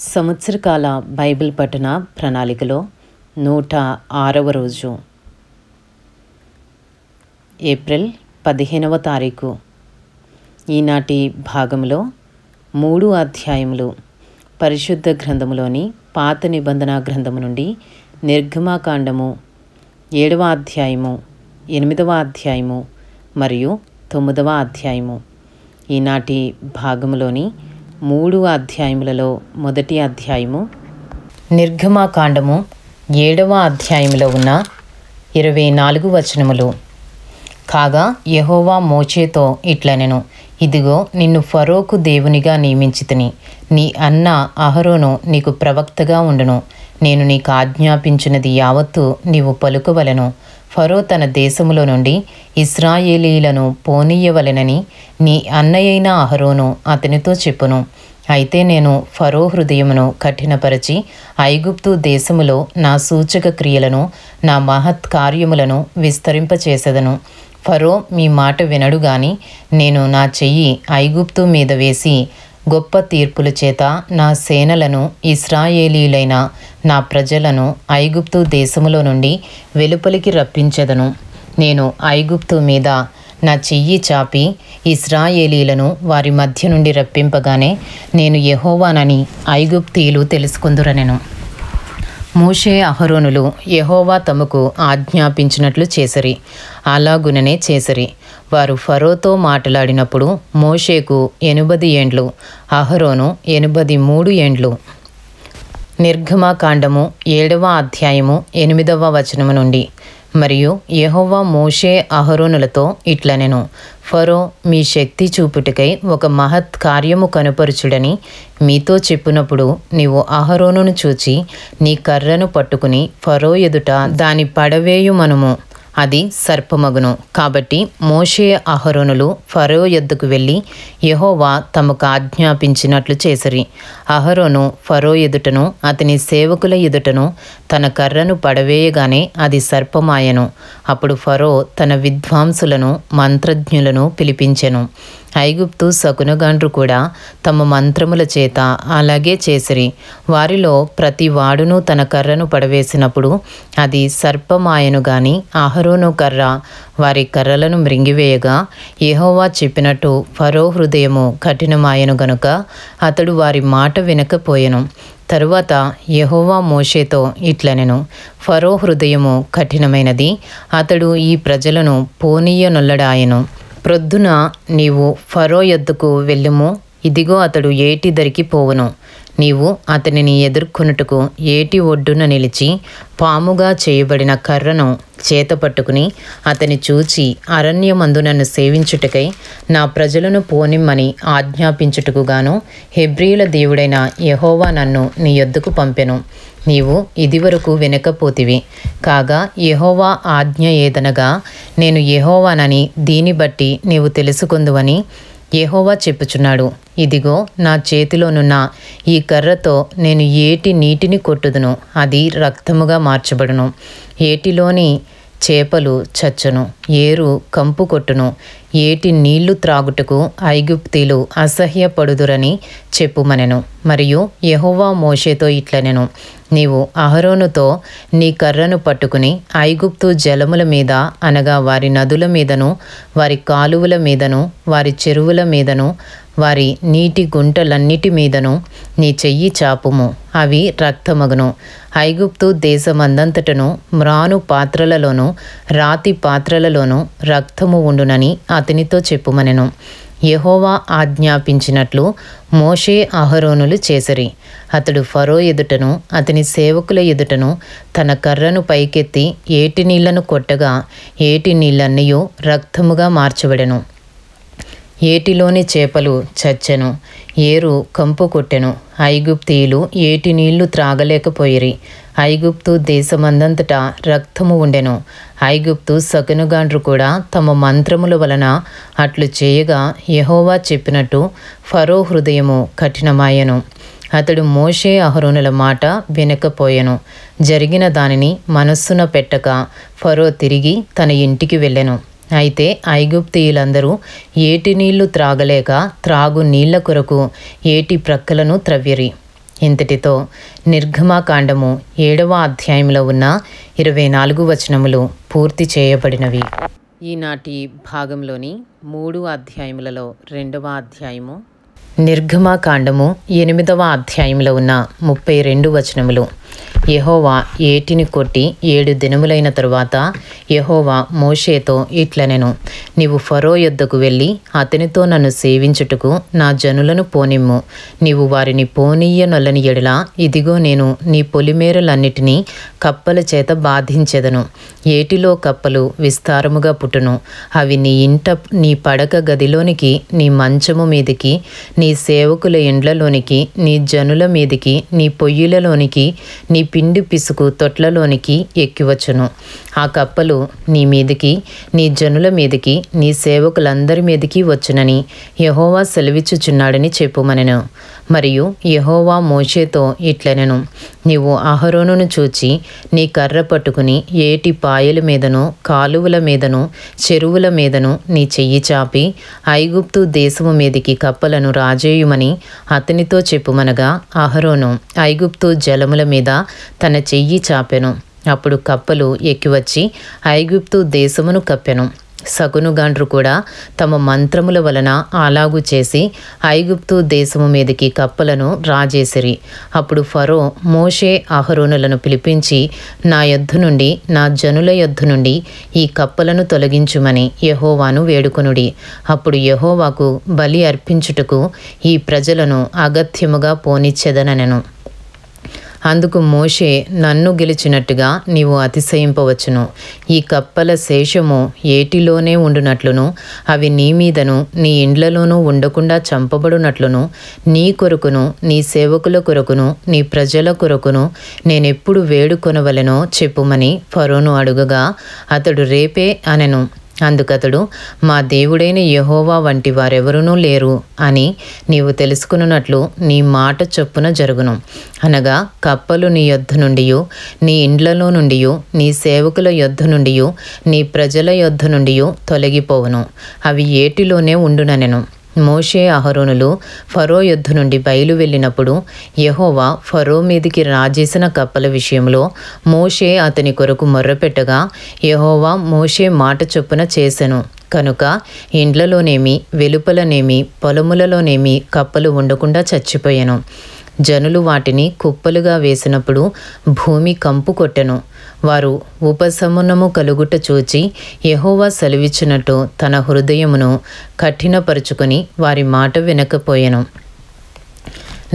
సంవత్సరకాల Bible పఠన ప్రణాళికలో 106వ రోజు ఏప్రిల్ 15వ తారీఖు. ఈనాటి భాగంలో 3 అధ్యాయములు పరిశుద్ధ గ్రంథములోని పాత నిబంధన గ్రంథము నుండి నిర్గమాకాండము 7వ అధ్యాయము, 8వ అధ్యాయము మరియు 9వ అధ్యాయము. ఈనాటి భాగములోని 3 అధ్యాయములలో మొదటి అధ్యాయము నిర్గమాకాండము 7వ అధ్యాయములో ఉన్న 24 వచనములు. కాగా యెహోవా మోషేతో ఇట్లనెను, ఇదిగో నిన్ను ఫరోకు దేవునిగా నియమించితిని, నీ అన్న అహరోను నీకు ప్రవక్తగా ఉండును. నేను నీకు ఆజ్ఞాపించినది యావత్తు నీవు పలుకవలెను. ఫరో తన దేశములో నుండి ఇశ్రాయేలీయులను పోనీయవలెనని నీ అన్నయైన అహరోను అతనితో చెప్పును. అయితే నేను ఫరో హృదయమును కఠినపరచి ఐగుప్తు దేశములో నా సూచక క్రియలను, నా మహత్ కార్యములను విస్తరింపచేసెదను. ఫరో మీ మాట వినడు గాని నేను నా చెయ్యి ఐగుప్తు మీద వేసి గొప్ప తీర్పుల చేత నా సేనలను, ఇశ్రాయేలీయులైన నా ప్రజలను ఐగుప్తు దేశములో నుండి వెలుపలికి రప్పించెదను. నేను ఐగుప్తు మీద నా చెయ్యి చాపి ఇశ్రాయేలీయులను వారి మధ్య నుండి రప్పింపగానే నేను యెహోవానని ఐగుప్తీయులు తెలుసుకొందురనెను. మోషే అహరోనులు యెహోవా తమకు ఆజ్ఞాపించినట్లు చేసిరి, అలాగుననే చేసిరి. వారు ఫరోతో మాట్లాడినప్పుడు మోషేకు 80 ఏండ్లు, అహరోను 83 ఏండ్లు. నిర్గమాకాండము 7వ అధ్యాయము 8వ వచనము నుండి. మరియు యెహోవా మోషే అహరోనులతో ఇట్లనెను, ఫరో మీ శక్తి చూపుటకై ఒక మహత్ కార్యము కనుపరుచుడని మీతో చెప్పినప్పుడు నీవు అహరోనును చూచి నీ కర్రను పట్టుకుని ఫరో ఎదుట దాని పడవేయుమనుము, అది సర్పమగును. కాబట్టి మోషే అహరోనులు ఫరో యొద్దకు వెళ్ళి యెహోవా తమకు ఆజ్ఞాపించినట్లు చేసిరి. అహరోను ఫరో ఎదుటను అతని సేవకుల ఎదుటను తన కర్రను పడవేయగానే అది సర్పమాయెను. అప్పుడు ఫరో తన విద్వాంసులను, మంత్రజ్ఞులను పిలిపించెను. ఐగుప్తు శకునగాండ్రు కూడా తమ మంత్రముల చేత అలాగే చేసిరి. వారిలో ప్రతి వాడును తన కర్రను పడవేసినప్పుడు అది సర్పమాయను గాని అహరోను కర్ర వారి కర్రలను మృంగివేయగా యెహోవా చెప్పినట్టు ఫరో హృదయము కఠినమాయను గనుక అతడు వారి మాట వినకపోయెను. తరువాత యెహోవా మోషేతో ఇట్లనెను, ఫరో హృదయము కఠినమైనది, అతడు ఈ ప్రజలను పోనీయనొల్లడాయెను. ప్రొద్దున నీవు ఫరో యొద్దకు వెళ్ళుము, ఇదిగో అతడు ఏటి దరికి పోవును. నీవు అతనిని ఎదుర్కొనుటకు ఏటి ఒడ్డున నిలిచి పాముగా చేయబడిన కర్రను చేతపట్టుకుని అతని చూచి అరణ్యమందు నన్ను సేవించుటకై నా ప్రజలను పోనిమ్మని ఆజ్ఞాపించుటకు గాను హెబ్రీయుల దేవుడైన యెహోవా నన్ను నీ యొద్దకు పంపెను. నీవు ఇదివరకు వినకపోతివి. కాగా యెహోవా ఆజ్ఞ ఏదనగా నేను యెహోవానని దీని బట్టి నీవు తెలుసుకొందువని యెహోవా చెప్పుచున్నాడు. ఇదిగో నా చేతిలోనున్న ఈ కర్రతో నేను ఏటి నీటిని కొట్టుదును, అది రక్తముగా మార్చబడును. ఏటిలోని చేపలు చచ్చును, ఏరు కంపు కొట్టును. ఏటి నీళ్లు త్రాగుటకు ఐగుప్తీలు అసహ్యపడుదురని చెప్పుమనెను. మరియు యెహోవా మోషేతో ఇట్లనెను, నీవు అహరోనుతో నీ కర్రను పట్టుకుని ఐగుప్తు జలముల మీద అనగా వారి నదుల మీదను, వారి కాలువల మీదను, వారి చెరువుల మీదను, వారి నీటి గుంటలన్నిటి మీదను నీ చెయ్యి చాపుము, అవి రక్తమగును. ఐగుప్తు దేశమందంతటను మ్రాను పాత్రలలోను రాతి పాత్రలలోను రక్తము ఉండునని అతనితో చెప్పుమనెను. యెహోవా ఆజ్ఞాపించినట్లు మోషే అహరోనులు చేసిరి. అతడు ఫరో ఎదుటను అతని సేవకుల ఎదుటను తన కర్రను పైకెత్తి ఏటి నీళ్లను కొట్టగా ఏటి నీళ్ళన్నయూ రక్తముగా మార్చబడెను. ఏటిలోని చేపలు చచ్చెను, ఏరు కంపు కొట్టెను. ఐగుప్తీయులు ఏటి నీళ్లు త్రాగలేకపోయిరి. ఐగుప్తు దేశమందంతటా రక్తము ఉండెను. ఐగుప్తు శకునగాండ్రు కూడా తమ మంత్రముల వలన అట్లు చేయగా యెహోవా చెప్పినట్టు ఫరో హృదయము కఠినమాయెను. అతడు మోషే అహరోనుల మాట వినకపోయెను. జరిగిన దానిని మనస్సున పెట్టక ఫరో తిరిగి తన ఇంటికి వెళ్ళెను. అయితే ఐగుప్తీయులందరూ ఏటి నీళ్లు త్రాగలేక త్రాగు నీళ్ల కొరకు ఏటి ప్రక్కలను త్రవ్విరి. ఇంతటితో నిర్గమాకాండము 7వ అధ్యాయంలో ఉన్న 24 వచనములు పూర్తి చేయబడినవి. ఈనాటి భాగంలోని 3 అధ్యాయములలో 2వ అధ్యాయము నిర్గమాకాండము 8వ అధ్యాయంలో ఉన్న 32 వచనములు. యెహోవా ఏటిని కొట్టి 7 దినములైన తరువాత యెహోవా మోషేతో ఇట్లనెను, నీవు ఫరో యొద్దకు వెళ్ళి అతనితో నన్ను సేవించుటకు నా జనులను పోనిమ్ము. నీవు వారిని పోనీయనొల్లని ఎడల ఇదిగో నేను నీ పొలిమేరలన్నిటినీ కప్పల చేత బాధించెదను. ఏటిలో కప్పలు విస్తారముగా పుట్టును. అవి నీ ఇంట, నీ పడక గదిలోనికి, నీ మంచము మీదికి, నీ సేవకుల ఇండ్లలోనికి, నీ జనుల మీదికి, నీ పొయ్యిలలోనికి, నీ పిండి పిసుకు తొట్లలోనికి ఎక్కివచ్చును. ఆ కప్పలు నీ మీదికి, నీ జనుల మీదికి, నీ సేవకులందరి మీదికి వచ్చునని యెహోవా సెలవిచ్చుచున్నాడని చెప్పుమనెను. మరియు యెహోవా మోషేతో ఇట్లనెను, నీవు అహరోనును చూచి నీ కర్ర పట్టుకుని ఏటి పాయల మీదను, కాలువల మీదను, చెరువుల మీదను నీ చెయ్యి చాపి ఐగుప్తు దేశము మీదికి కప్పలను రాజేయుమని అతనితో చెప్పుమనగా, అహరోను ఐగుప్తు జలముల మీద తన చెయ్యి చాపెను. అప్పుడు కప్పలు ఎక్కివచ్చి ఐగుప్తు దేశమును కప్పెను. సకునుగాండ్రు కూడా తమ మంత్రముల వలన అలాగు చేసి ఐగుప్తు దేశము మీదకి కప్పలను రాజేసిరి. అప్పుడు ఫరో మోషే అహరోనులను పిలిపించి, నా యొద్ద నుండి, నా జనుల యొద్ద నుండి ఈ కప్పలను తొలగించుమని యెహోవాను వేడుకొనుడి. అప్పుడు యెహోవాకు బలి అర్పించుటకు ఈ ప్రజలను అగత్యముగా పోనిచ్చెదనెను. అందుకు మోషే, నన్ను గెలిచినట్టుగా నీవు అతిశయింపవచ్చును. ఈ కప్పల శేషము ఏటిలోనే ఉండునట్లును, అవి నీ మీదను నీ ఇండ్లలోనూ ఉండకుండా చంపబడునట్లును, నీ కొరకును, నీ సేవకుల కొరకును, నీ ప్రజల కొరకును నేనెప్పుడు వేడుకొనవలెనో చెప్పుమని ఫరోను అడుగగా, అతడు రేపే అనెను. అందుకతడు, మా దేవుడైన యెహోవా వంటి వారెవరునూ లేరు అని నీవు తెలుసుకున్నట్లు నీ మాట చొప్పున జరుగును. అనగా కప్పలు నీ యొద్ద నుండియు, నీ ఇండ్లలో నుండియు, నీ సేవకుల యొద్ద నుండియు, నీ ప్రజల యొద్ద నుండియు తొలగిపోవును. అవి ఏటిలోనే ఉండుననెను. మోషే అహరోనులు ఫరో యొద్ద నుండి బయలు వెళ్ళినప్పుడు యెహోవా ఫరో మీదికి రాజేసిన కప్పల విషయంలో మోషే అతని కొరకు మొర్రపెట్టగా, యెహోవా మోషే మాట చొప్పున చేసెను. కనుక ఇండ్లలోనేమి, వెలుపలనేమి, పొలములలోనేమి కప్పలు ఉండకుండా చచ్చిపోయెను. జనులు వాటిని కుప్పలుగా వేసినప్పుడు భూమి కంపు కొట్టెను. వారు ఉపశమనము కలుగుట చూచి యెహోవా సెలవిచ్చినట్టు తన హృదయమును కఠినపరుచుకొని వారి మాట వినకపోయెను.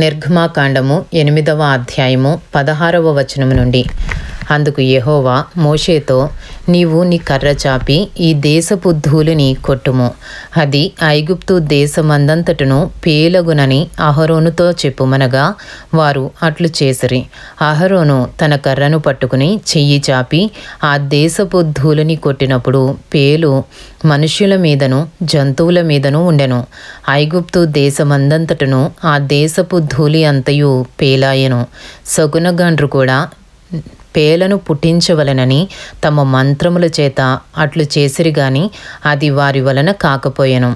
నిర్గమాకాండము 8వ అధ్యాయము 16వ వచనము నుండి. అందుకు యెహోవా మోషేతో, నీవు నీ కర్ర చాపి ఈ దేశపు ధూళిని కొట్టుము. అది ఐగుప్తు దేశమందంతటను పేలగునని అహరోనుతో చెప్పుమనగా, వారు అట్లు చేసిరి. అహరోను తన కర్రను పట్టుకుని చెయ్యి చాపి ఆ దేశపు ధూళిని కొట్టినప్పుడు పేలు మనుష్యుల మీదను జంతువుల మీదను ఉండెను. ఐగుప్తు దేశమందంతటను ఆ దేశపు ధూళి అంతయు పేలాయెను. సగునగాండ్రు కూడా పేలను పుట్టించవలనని తమ మంత్రముల చేత అట్లు చేసిరి గాని అది వారి వలన కాకపోయెను.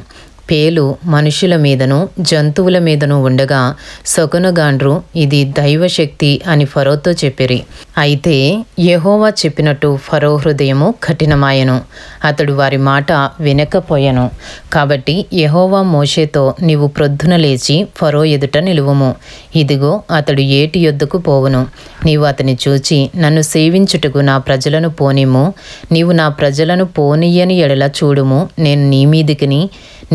పేలు మనుషుల మీదను జంతువుల మీదను ఉండగా సగునగాండ్రు ఇది దైవశక్తి అని ఫరోతో చెప్పిరి. అయితే యెహోవా చెప్పినట్టు ఫరో హృదయము కఠినమాయెను. అతడు వారి మాట వినకపోయెను. కాబట్టి యెహోవా మోషేతో, నీవు ప్రొద్దున లేచి ఫరో ఎదుట నిలువుము. ఇదిగో అతడు ఏటి యొద్దకు పోవును. నీవు అతని చూచి, నన్ను సేవించుటకు నా ప్రజలను పోనిమ్ము. నీవు నా ప్రజలను పోనీయని ఎడల చూడుము, నేను నీ మీదికిని,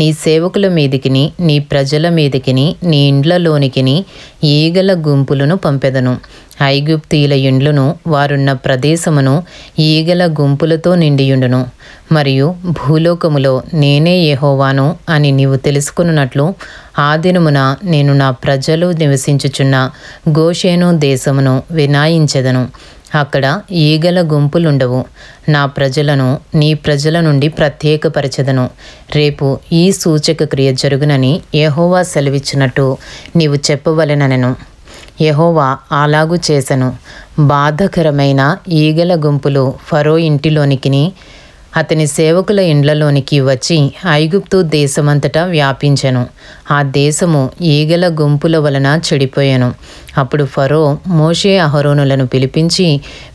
నీ సేవకుల మీదికిని, నీ ప్రజల మీదికిని, నీ ఇండ్లలోనికిని ఈగల గుంపులను పంపెదను. ఐగుప్తీయుల ఇండ్లను, వారున్న ప్రదేశమును ఈగల గుంపులతో నిండియుండును. మరియు భూలోకములో నేనే యెహోవాను అని నీవు తెలుసుకున్నట్లు ఆ దినమున నేను నా ప్రజలు నివసించుచున్న గోషేను దేశమును వినాయించెదను. అక్కడ ఈగల గుంపులుండవు. నా ప్రజలను నీ ప్రజల నుండి ప్రత్యేకపరచెదను. రేపు ఈ సూచక క్రియ జరుగునని యెహోవా సెలవిచ్చినట్టు నీవు చెప్పవలెననెను. యెహోవా అలాగు చేసెను. బాధకరమైన ఈగల గుంపులు ఫరో ఇంటిలోనికిని అతని సేవకుల ఇండ్లలోనికి వచ్చి ఐగుప్తు దేశమంతటా వ్యాపించెను. ఆ దేశము ఈగల గుంపుల వలన చెడిపోయెను. అప్పుడు ఫరో మోషే అహరోనులను పిలిపించి,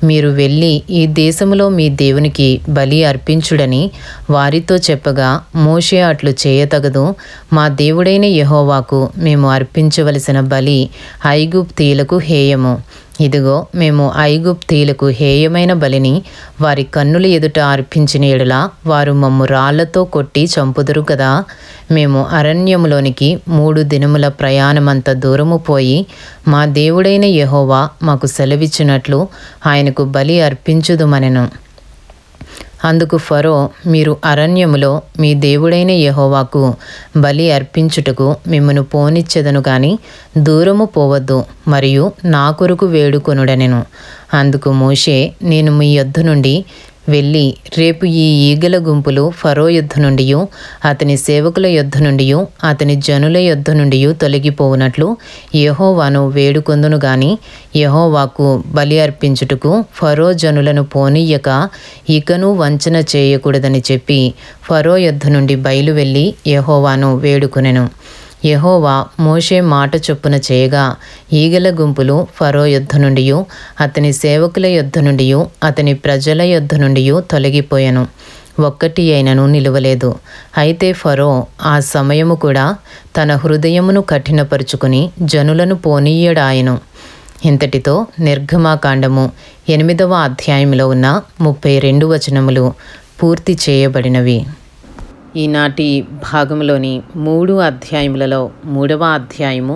మీరు వెళ్ళి ఈ దేశములో మీ దేవునికి బలి అర్పించుడని వారితో చెప్పగా, మోషే అట్లు చేయతగదు, మా దేవుడైన యెహోవాకు మేము అర్పించవలసిన బలి ఐగుప్తీయులకు హేయము. ఇదిగో, మేము ఐగుప్తీయులకు హేయమైన బలిని వారి కన్నుల ఎదుట అర్పించిన యెడల వారు మమ్ము రాళ్లతో కొట్టి చంపుదురు కదా. మేము అరణ్యములోనికి 3 దినముల ప్రయాణమంత దూరము పోయి మా దేవుడైన యెహోవా మాకు సెలవిచ్చినట్లు ఆయనకు బలి అర్పించుదుమనెను. అందుకు ఫరో, మీరు అరణ్యములో మీ దేవుడైన యెహోవాకు బలి అర్పించుటకు మిమ్మును పోనిచ్చెదను గాని దూరము పోవద్దు, మరియు నా కొరకు వేడుకొనుడనెను. అందుకు మోషే, నేను మీ యొద్ద నుండి వెళ్ళి రేపు ఈ ఈగల గుంపులు ఫరో యొద్ద నుండియు అతని సేవకుల యొద్ద నుండియు అతని జనుల యొద్ద నుండియు తొలగిపోవునట్లు యెహోవాను వేడుకొందును గాని యెహోవాకు బలి అర్పించుటకు ఫరో జనులను పోనీయక ఇకను వంచన చేయకూడదని చెప్పి ఫరో యొద్ద నుండి బయలు వెళ్ళి యెహోవాను వేడుకొనెను. యెహోవా మోషే మాట చొప్పున చేయగా ఈగల గుంపులు ఫరో యొద్ద నుండియు అతని సేవకుల యొద్ద నుండియు అతని ప్రజల యొద్ద నుండియు తొలగిపోయెను. ఒక్కటి అయినను నిలువలేదు. అయితే ఫరో ఆ సమయము కూడా తన హృదయమును కఠినపరుచుకుని జనులను పోనీయడాయెను. ఇంతటితో నిర్గమాకాండము 8వ అధ్యాయంలో ఉన్న 32 వచనములు పూర్తి చేయబడినవి. ఈనాటి భాగంలోని 3 అధ్యాయములలో 3వ అధ్యాయము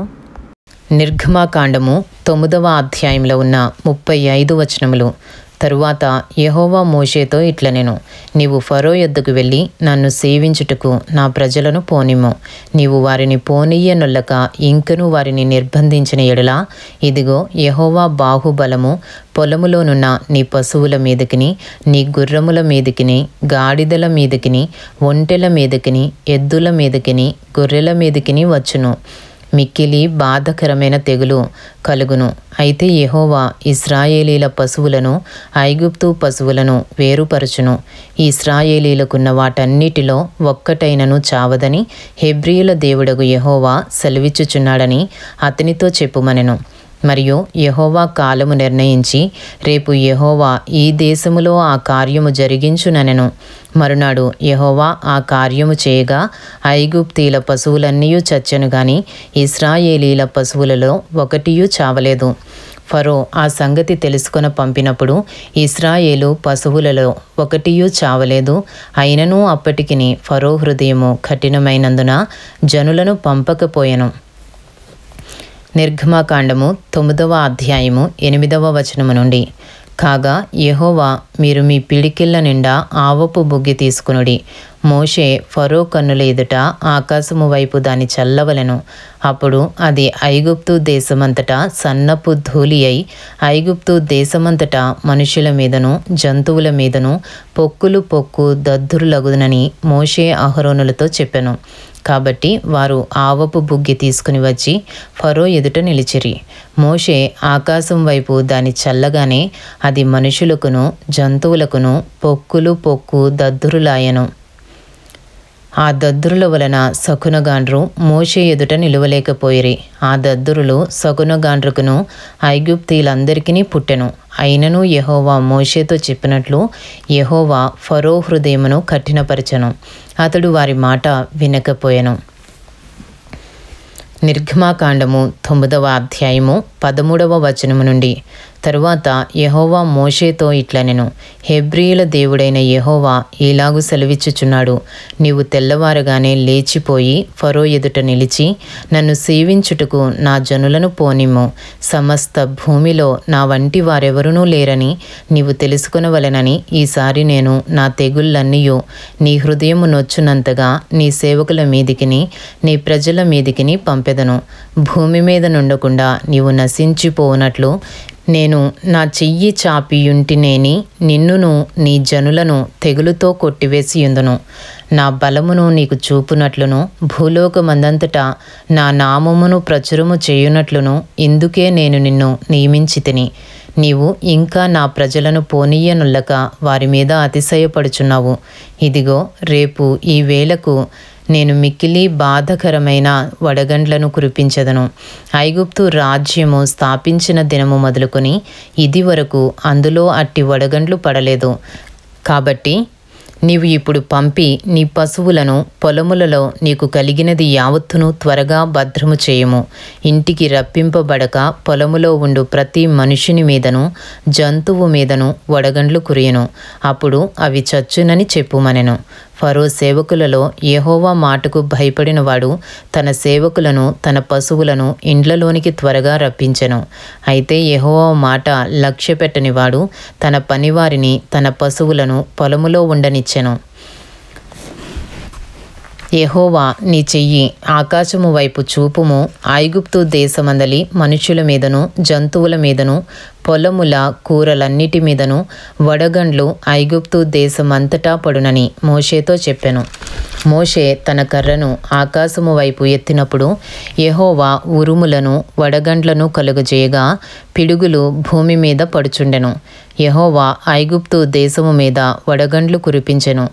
నిర్గమాకాండము 9వ అధ్యాయంలో ఉన్న 35 వచనములు. తరువాత యెహోవా మోషేతో ఇట్లనెను, నీవు ఫరో యొద్దకు వెళ్ళి నన్ను సేవించుటకు నా ప్రజలను పోనిమ్ము. నీవు వారిని పోనీయనొల్లక ఇంకను వారిని నిర్బంధించిన ఎడల ఇదిగో, యెహోవా బాహుబలము పొలములోనున్న నీ పశువుల మీదకిని నీ గుర్రముల మీదకిని గాడిదల మీదకిని ఒంటెల మీదకిని ఎద్దుల మీదకిని గొర్రెల మీదకిని వచ్చును. మిక్కిలి బాధకరమైన తెగులు కలుగును. అయితే యెహోవా ఇశ్రాయేలీల పశువులను ఐగుప్తు పశువులను వేరుపరచును. ఇశ్రాయేలీలకున్న వాటన్నిటిలో ఒక్కటైనను చావదని హెబ్రీయుల దేవుడగు యెహోవా సెలవిచ్చుచున్నాడని అతనితో చెప్పుమనెను. మరియు యెహోవా కాలము నిర్ణయించి రేపు యెహోవా ఈ దేశములో ఆ కార్యము జరిగించుననెను. మరునాడు యెహోవా ఆ కార్యము చేయగా ఐగుప్తీయుల పశువులన్నీయూ చచ్చెను గాని ఇశ్రాయేలీల పశువులలో ఒకటియూ చావలేదు. ఫరో ఆ సంగతి తెలుసుకొన పంపినప్పుడు ఇశ్రాయేలు పశువులలో ఒకటియూ చావలేదు. అయినను అప్పటికిని ఫరో హృదయము కఠినమైనందున జనులను పంపకపోయెను. నిర్గమాకాండము 9వ అధ్యాయము 8వ వచనము నుండి. కాగా యెహోవా, మీరు మీ పిడికిళ్ళ నిండా ఆవపు బుగ్గి తీసుకునుడి. మోషే ఫరో కన్నుల ఎదుట ఆకాశము వైపు దాన్ని చల్లవలెను. అప్పుడు అది ఐగుప్తు దేశమంతటా సన్నపు ధూళి అయి ఐగుప్తు దేశమంతటా మనుషుల మీదను జంతువుల మీదను పొక్కులు పొక్కు దద్దురులగునని మోషే అహరోనులతో చెప్పెను. కాబట్టి వారు ఆవపు బుగ్గి తీసుకుని వచ్చి ఫరో ఎదుట నిలిచిరి. మోషే ఆకాశం వైపు దాన్ని చల్లగానే అది మనుషులకును జంతువులకును పొక్కులు పొక్కు దద్దురులాయెను. ఆ దద్దురుల వలన శకునగాండ్రు మోషే ఎదుట నిలువలేకపోయిరి. ఆ దద్దురులు శకునగాండ్రుకును ఐగుప్తీయులందరికీ పుట్టెను. అయినను యెహోవా మోషేతో చెప్పినట్లు యెహోవా ఫరో హృదయమును కఠినపరచెను. అతడు వారి మాట వినకపోయెను. నిర్గమాకాండము 9వ అధ్యాయము 13వ వచనము నుండి. తరువాత యెహోవా మోషేతో ఇట్లనెను, హెబ్రీయుల దేవుడైన యెహోవా ఇలాగు సెలవిచ్చుచున్నాడు, నీవు తెల్లవారగానే లేచిపోయి ఫరో ఎదుట నిలిచి నన్ను సేవించుటకు నా జనులను పోనిమ్ము. సమస్త భూమిలో నా వంటి వారెవరునూ లేరని నీవు తెలుసుకొనవలెనని ఈసారి నేను నా తెగుళ్ళన్నీయు నీ హృదయము నొచ్చునంతగా నీ సేవకుల మీదికిని నీ ప్రజల మీదికిని పంపెదను. భూమి మీద నుండకుండా నీవు నశించిపోవునట్లు నేను నా చెయ్యి చాపియుంటినేని నిన్నును నీ జనులను తెగులుతో కొట్టివేసియుందును. నా బలమును నీకు చూపునట్లును భూలోకమందంతటా నా నామమును ప్రచురము చేయునట్లును ఇందుకే నేను నిన్ను నియమించితిని. నీవు ఇంకా నా ప్రజలను పోనీయనుల్లక వారి మీద అతిశయపడుచున్నావు. ఇదిగో రేపు ఈ వేళకు నేను మిక్కిలి బాధకరమైన వడగండ్లను కురిపించెదను. ఐగుప్తు రాజ్యము స్థాపించిన దినము మొదలుకొని ఇది వరకు అందులో అట్టి వడగండ్లు పడలేదు. కాబట్టి నీవు ఇప్పుడు పంపి నీ పశువులను పొలములలో నీకు కలిగినది యావత్తును త్వరగా భద్రము చేయుము. ఇంటికి రప్పింపబడక పొలములో ఉండు ప్రతి మనుషుని మీదను జంతువు మీదను వడగండ్లు కురియును. అప్పుడు అవి చచ్చునని చెప్పుమనెను. ఫరో సేవకులలో యెహోవా మాటకు భయపడినవాడు తన సేవకులను తన పశువులను ఇండ్లలోనికి త్వరగా రప్పించెను. అయితే యెహోవా మాట లక్ష్యపెట్టనివాడు తన పనివారిని తన పశువులను పొలములో ఉండనిచ్చెను. యెహోవా నీ చెయ్యి ఆకాశము వైపు చూపుము. ఐగుప్తు దేశమందలి మనుషుల మీదను జంతువుల మీదను పొలముల కూరలన్నిటి మీదను వడగండ్లు ఐగుప్తు దేశమంతటా పడునని మోషేతో చెప్పెను. మోషే తన కర్రను ఆకాశము వైపు ఎత్తినప్పుడు యెహోవా ఉరుములను వడగండ్లను కలుగజేయగా పిడుగులు భూమి మీద పడుచుండెను. యెహోవా ఐగుప్తు దేశము మీద వడగండ్లు కురిపించెను.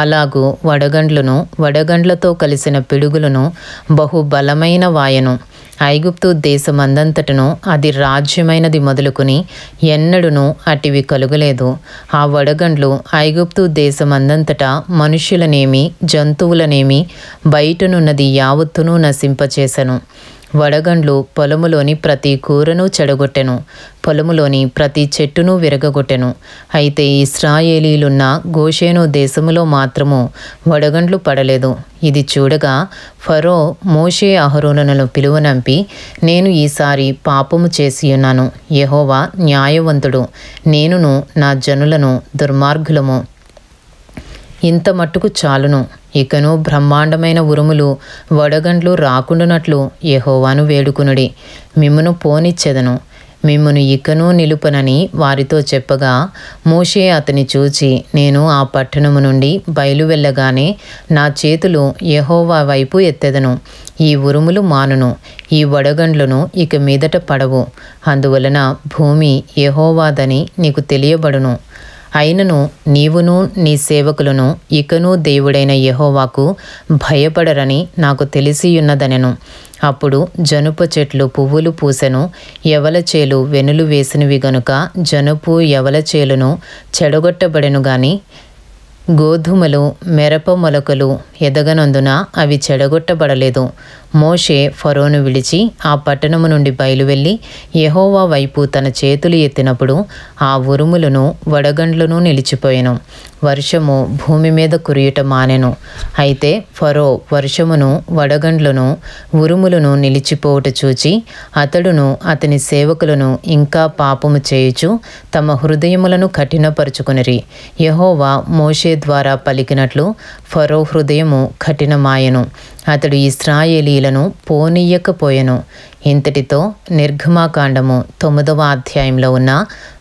అలాగు వడగండ్లను వడగండ్లతో కలిసిన పిడుగులను బహుబలమైన వాయను. ఐగుప్తు దేశమందంతటను అది రాజ్యమైనది మొదలుకొని ఎన్నడూనూ అటివి కలుగలేదు. ఆ వడగండ్లు ఐగుప్తు దేశమందంతటా మనుష్యులనేమి జంతువులనేమి బయటనున్నది యావత్తును నశింపచేసెను. వడగండ్లు పొలములోని ప్రతి కూరను చెడగొట్టెను, పొలములోని ప్రతి చెట్టును విరగగొట్టెను. అయితే ఇశ్రాయేలీలున్న గోషేను దేశములో మాత్రము వడగండ్లు పడలేదు. ఇది చూడగా ఫరో మోషే అహరోనులను పిలువనంపి, నేను ఈసారి పాపము చేసియున్నాను. యెహోవా న్యాయవంతుడు, నేనును నా జనులను దుర్మార్గులము. ఇంత మట్టుకు చాలును. ఇకను బ్రహ్మాండమైన ఉరుములు వడగండ్లు రాకుండానట్లు యెహోవాను వేడుకునుడి. మిమ్మును పోనిచ్చెదను, మిమ్మును ఇకను నిలుపనని వారితో చెప్పగా మోషే అతని చూచి, నేను ఆ పట్టణము నుండి బయలువెళ్ళగానే నా చేతులు యెహోవా వైపు ఎత్తెదను. ఈ ఉరుములు మానును, ఈ వడగండ్లను ఇక మీదట పడవు. అందువలన భూమి యెహోవాదని నీకు తెలియబడును. అయినను నీవును నీ సేవకులను ఇకను దేవుడైన యెహోవాకు భయపడరని నాకు తెలిసియున్నదనెను. అప్పుడు జనుప చెట్లు పువ్వులు పూసెను. యవల చేలు వెనులు వేసినవి గనుక జనుపు యవల చేలును చెడగొట్టబడెను గాని గోధుమలు మిరప మొలకలు ఎదగనందున అవి చెడగొట్టబడలేదు. మోషే ఫరోను విడిచి ఆ పట్టణము నుండి బయలువెళ్ళి యెహోవా వైపు తన చేతులు ఎత్తినప్పుడు ఆ ఉరుములను వడగండ్లను నిలిచిపోయెను. వర్షము భూమి మీద కురియుట మానెను. అయితే ఫరో వర్షమును వడగండ్లను ఉరుములను నిలిచిపోవుట చూచి అతడును అతని సేవకులను ఇంకా పాపము చేయుచు తమ హృదయములను కఠినపరుచుకొనిరి. యెహోవా మోషే ద్వారా పలికినట్లు ఫరో హృదయము కఠినమాయెను. అతడు ఇశ్రాయేలీలను పోనీయకపోయెను. ఇంతటితో నిర్గమాకాండము 9వ అధ్యాయంలో ఉన్న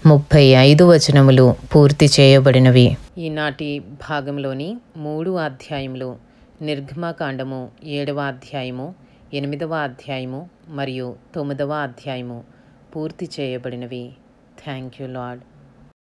35 వచనములు పూర్తి చేయబడినవి. ఈనాటి భాగంలోని 3 అధ్యాయములు నిర్గమాకాండము 7వ అధ్యాయము, 8వ అధ్యాయము మరియు 9వ అధ్యాయము పూర్తి చేయబడినవి. Thank you lord.